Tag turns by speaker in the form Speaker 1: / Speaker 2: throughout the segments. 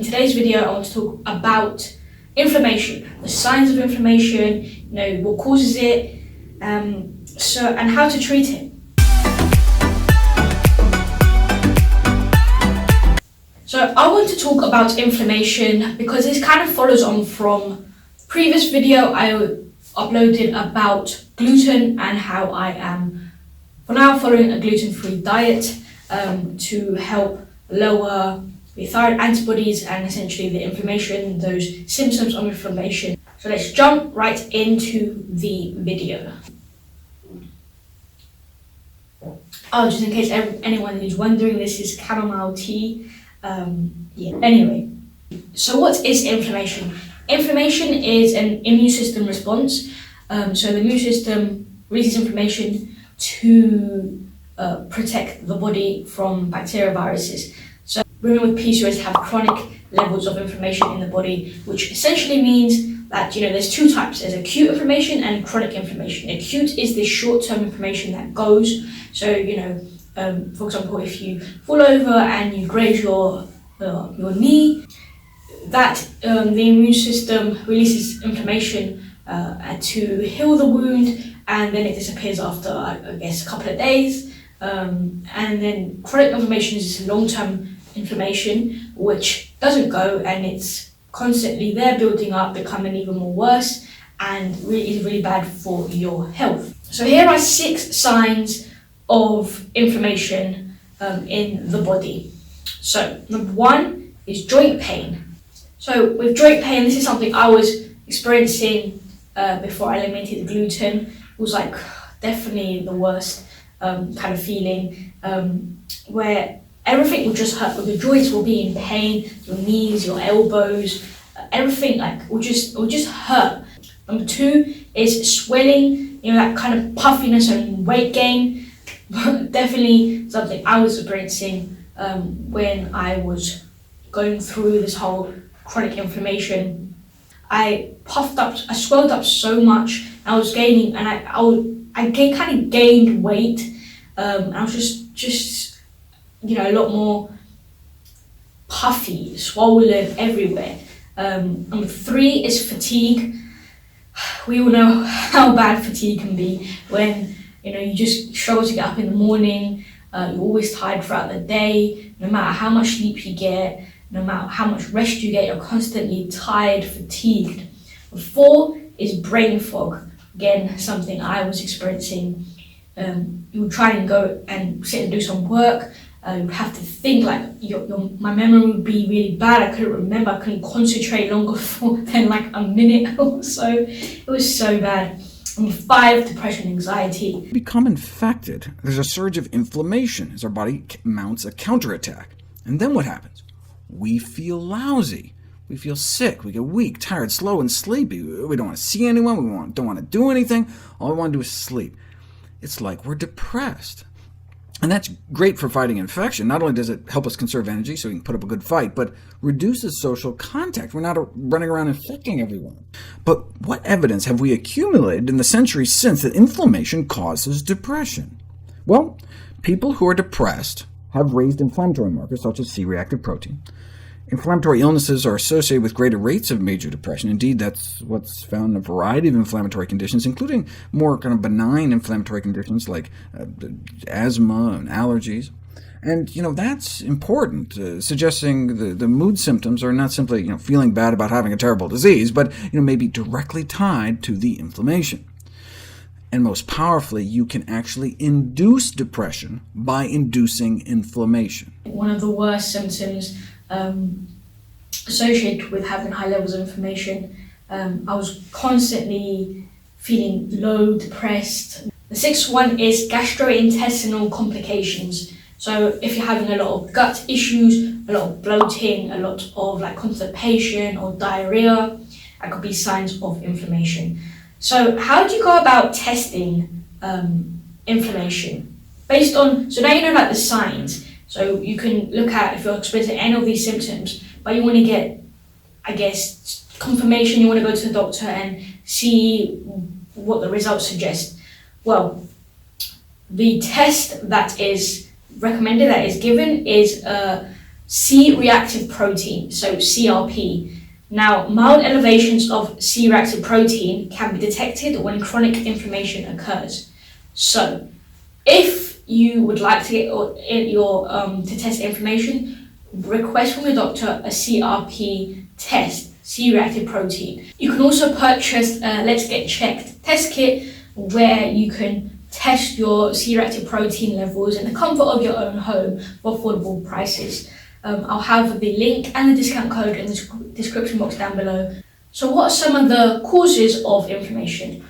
Speaker 1: today's video, I want to talk about inflammation, the signs of inflammation, what causes it, and how to treat it. So I want to talk about inflammation because this kind of follows on from previous video I uploaded about gluten and how I am for now following a gluten-free diet to help lower the thyroid antibodies and essentially the inflammation, those symptoms of inflammation. So let's jump right into the video. Oh, just in case anyone is wondering, this is chamomile tea. Anyway, so what is inflammation? Inflammation is an immune system response. So the immune system releases inflammation to protect the body from bacteria, viruses. So women with PCOS have chronic levels of inflammation in the body, which essentially means that there's two types. There's acute inflammation and chronic inflammation. Acute is the short-term inflammation that goes. So for example, if you fall over and you graze your knee, that the immune system releases inflammation to heal the wound, and then it disappears after, I guess, a couple of days. And then chronic inflammation is long-term inflammation, which doesn't go, and it's constantly there, building up, becoming even more worse, and is really bad for your health. So here are 6 signs of inflammation in the body. So number 1 is joint pain. So with joint pain, this is something I was experiencing before I eliminated the gluten. It was like definitely the worst kind of feeling, where everything will just hurt. The joints will be in pain, your knees, your elbows, everything will just hurt. Number 2 is swelling, that kind of puffiness and weight gain. Definitely something I was experiencing when I was going through this whole chronic inflammation. I swelled up so much. I was gaining, and I kind of gained weight. I was just a lot more puffy, swollen everywhere. Number 3 is fatigue. We all know how bad fatigue can be when you just struggle to get up in the morning. You're always tired throughout the day. No matter how much sleep you get, no matter how much rest you get, you're constantly tired, fatigued. 4 is brain fog. Again, something I was experiencing. You would try and go and sit and do some work. You would have to think, my memory would be really bad. I couldn't remember. I couldn't concentrate longer than a minute or so. It was so bad. And 5, depression, anxiety.
Speaker 2: We become infected. There's a surge of inflammation as our body mounts a counterattack. And then what happens? We feel lousy. We feel sick. We get weak, tired, slow, and sleepy. We don't want to see anyone. We don't want to do anything. All we want to do is sleep. It's like we're depressed. And that's great for fighting infection. Not only does it help us conserve energy so we can put up a good fight, but reduces social contact. We're not running around infecting everyone. But what evidence have we accumulated in the centuries since that inflammation causes depression? Well, people who are depressed have raised inflammatory markers such as C-reactive protein. Inflammatory illnesses are associated with greater rates of major depression. Indeed, that's what's found in a variety of inflammatory conditions, including more kind of benign inflammatory conditions like asthma and allergies. And that's important, suggesting the mood symptoms are not simply feeling bad about having a terrible disease, but may be directly tied to the inflammation. And most powerfully, you can actually induce depression by inducing inflammation.
Speaker 1: One of the worst symptoms associated with having high levels of inflammation, I was constantly feeling low, depressed. The 6th one is gastrointestinal complications. So if you're having a lot of gut issues, a lot of bloating, a lot of constipation or diarrhea, that could be signs of inflammation. So how do you go about testing inflammation? So now you know the signs. So you can look at if you're experiencing any of these symptoms, but you want to get, I guess, confirmation. You want to go to the doctor and see what the results suggest. Well, the test that is recommended, that is given, is C-reactive protein, so CRP. Now, mild elevations of C-reactive protein can be detected when chronic inflammation occurs. So, if you would like to get to test inflammation, request from your doctor a CRP test, C-reactive protein. You can also purchase a Let's Get Checked test kit where you can test your C-reactive protein levels in the comfort of your own home for affordable prices. I'll have the link and the discount code in the description box down below. So what are some of the causes of inflammation?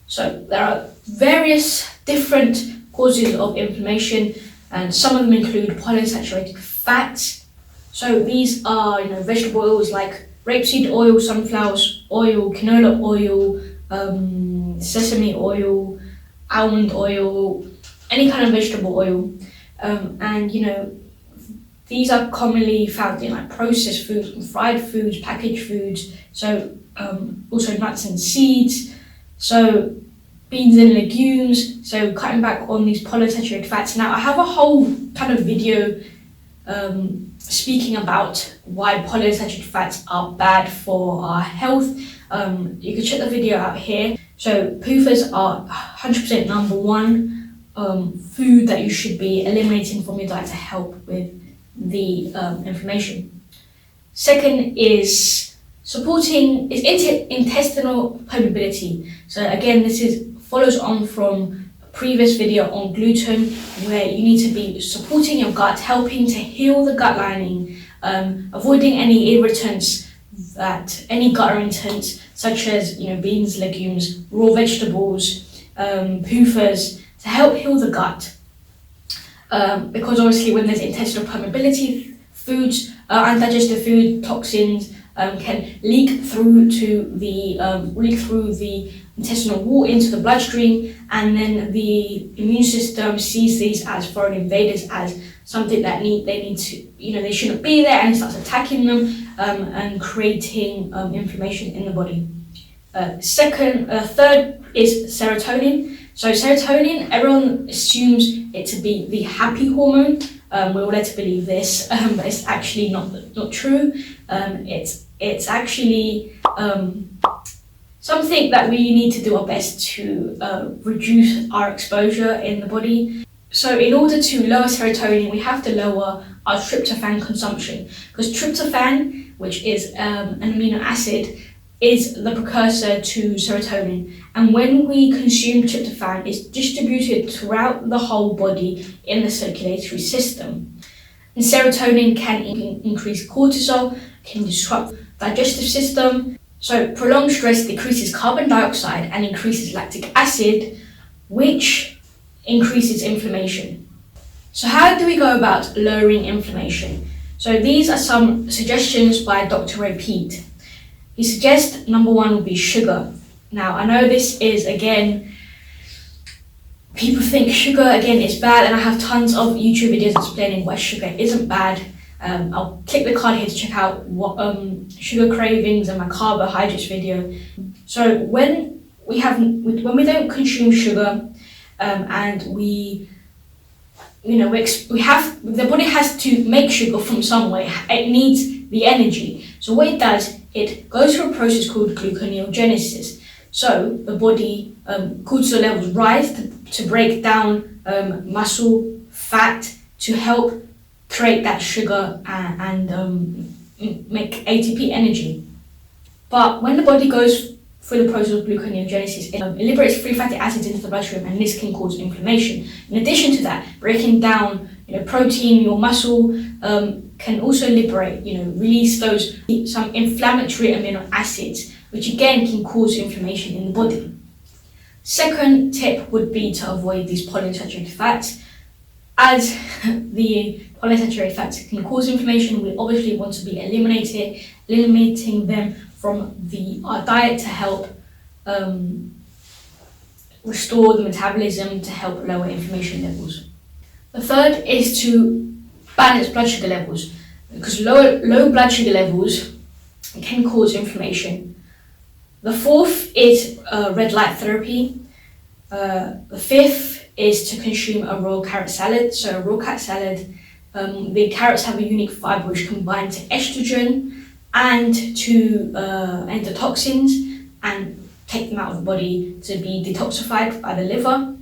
Speaker 1: So there are various different causes of inflammation, and some of them include polyunsaturated fats. So these are vegetable oils like rapeseed oil, sunflower oil, canola oil, sesame oil, almond oil, any kind of vegetable oil, and these are commonly found in like processed foods, fried foods, packaged foods. So also nuts and seeds. So beans and legumes. So cutting back on these polyunsaturated fats. Now I have a whole kind of video speaking about why polyunsaturated fats are bad for our health. You can check the video out here. So PUFAs are 100% number one food that you should be eliminating from your diet to help with the inflammation. Second is intestinal permeability. So again, this follows on from a previous video on gluten, where you need to be supporting your gut, helping to heal the gut lining, avoiding any irritants, any gut irritants such as beans, legumes, raw vegetables, PUFAs, to help heal the gut. Because obviously when there's intestinal permeability, foods, undigested food toxins can leak through the intestinal wall into the bloodstream, and then the immune system sees these as foreign invaders, as something that they shouldn't be there, and it starts attacking them and creating inflammation in the body. Third is serotonin. So serotonin, everyone assumes it to be the happy hormone. We're all led to believe this, but it's actually not true. It's actually something that we need to do our best to reduce our exposure in the body. So in order to lower serotonin, we have to lower our tryptophan consumption, because tryptophan, which is an amino acid, is the precursor to serotonin. And when we consume tryptophan, it's distributed throughout the whole body in the circulatory system. And serotonin can increase cortisol, can disrupt the digestive system. So prolonged stress decreases carbon dioxide and increases lactic acid, which increases inflammation. So how do we go about lowering inflammation? So these are some suggestions by Dr. Ray Peat. He suggests number one would be sugar. Now I know this is, again, people think sugar again is bad, and I have tons of YouTube videos explaining why sugar isn't bad. I'll click the card here to check out what sugar cravings and my carbohydrates video. So when we don't consume sugar, and the body has to make sugar from some way. It needs the energy. So what it does, it goes through a process called gluconeogenesis. So the body cortisol levels rise to break down muscle fat to help create that sugar and make ATP energy. But when the body goes through the process of gluconeogenesis, it liberates free fatty acids into the bloodstream, and this can cause inflammation. In addition to that, breaking down protein, your muscle can also release some inflammatory amino acids, which again can cause inflammation in the body. Second tip would be to avoid these polyunsaturated fats. As the polyunsaturated fats can cause inflammation, we obviously want to be eliminating them from our diet to help restore the metabolism, to help lower inflammation levels. The third is to balance blood sugar levels, because low blood sugar levels can cause inflammation. The fourth is red light therapy. The fifth is to consume a raw carrot salad. So a raw carrot salad The carrots have a unique fiber which combines estrogen and to endotoxins and take them out of the body to be detoxified by the liver.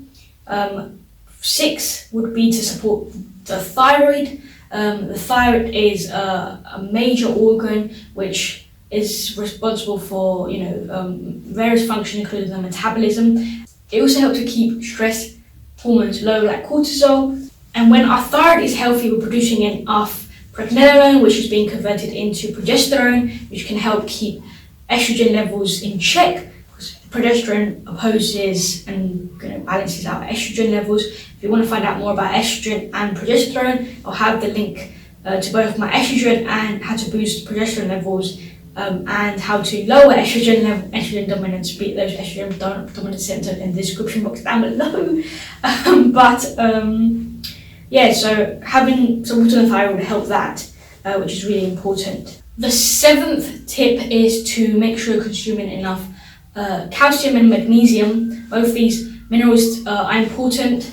Speaker 1: 6 would be to support the thyroid. The thyroid is a major organ which is responsible for various functions, including the metabolism. It also helps to keep stress hormones low, like cortisol. And when our thyroid is healthy, we're producing enough pregnenolone, which is being converted into progesterone, which can help keep estrogen levels in check. Progesterone opposes and balances out estrogen levels. If you want to find out more about estrogen and progesterone, I'll have the link to both my estrogen and how to boost progesterone levels, and how to lower estrogen dominance, beat those estrogen dominant symptoms in the description box down below. So having some water on the thyroid will help that, which is really important. The 7th tip is to make sure you're consuming enough calcium and magnesium. Both these minerals are important,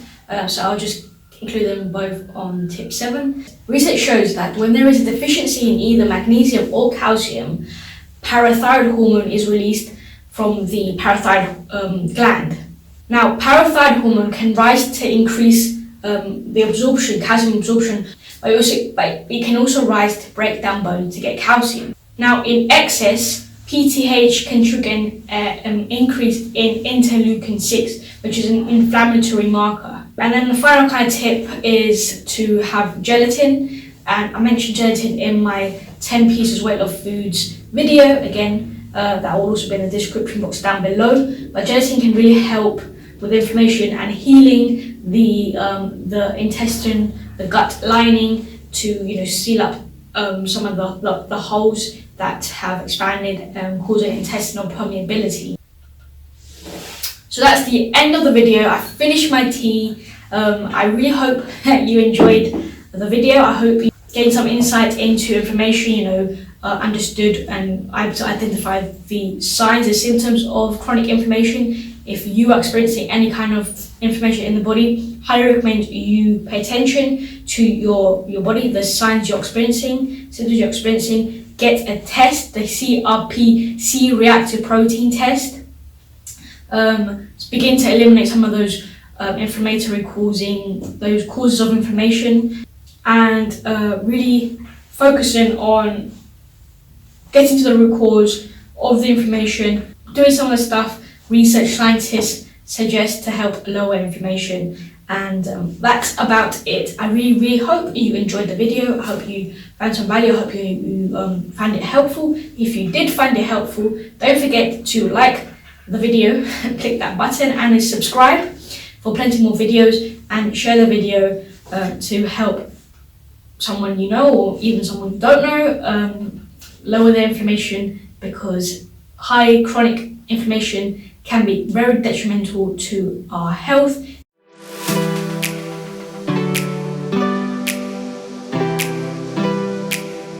Speaker 1: so I'll just include them both on tip 7. Research shows that when there is a deficiency in either magnesium or calcium, parathyroid hormone is released from the parathyroid gland. Now, parathyroid hormone can rise to increase the absorption, calcium absorption, but it can also rise to break down bone to get calcium. Now, in excess, PTH can trigger an increase in interleukin 6, which is an inflammatory marker. And then the final kind of tip is to have gelatin. And I mentioned gelatin in my 10 pieces weight loss foods video. Again, that will also be in the description box down below. But gelatin can really help with inflammation and healing the intestine, the gut lining, to seal up some of the holes that have expanded, causing intestinal permeability. So that's the end of the video. I finished my tea. I really hope that you enjoyed the video. I hope you gained some insight into information, understood and able to identify the signs and symptoms of chronic inflammation. If you are experiencing any kind of inflammation in the body, highly recommend you pay attention to your body, the signs you're experiencing, symptoms you're experiencing. Get a test, the CRP, C-reactive protein test. Begin to eliminate some of those inflammatory causes of inflammation, and really focusing on getting to the root cause of the inflammation, doing some of the stuff research scientists suggest to help lower inflammation. And that's about it. I really hope you enjoyed the video. I hope you found some value. I hope you found it helpful. If you did find it helpful, don't forget to like the video, click that button, and subscribe for plenty more videos, and share the video to help someone you know, or even someone you don't know, lower their inflammation, because high chronic inflammation can be very detrimental to our health.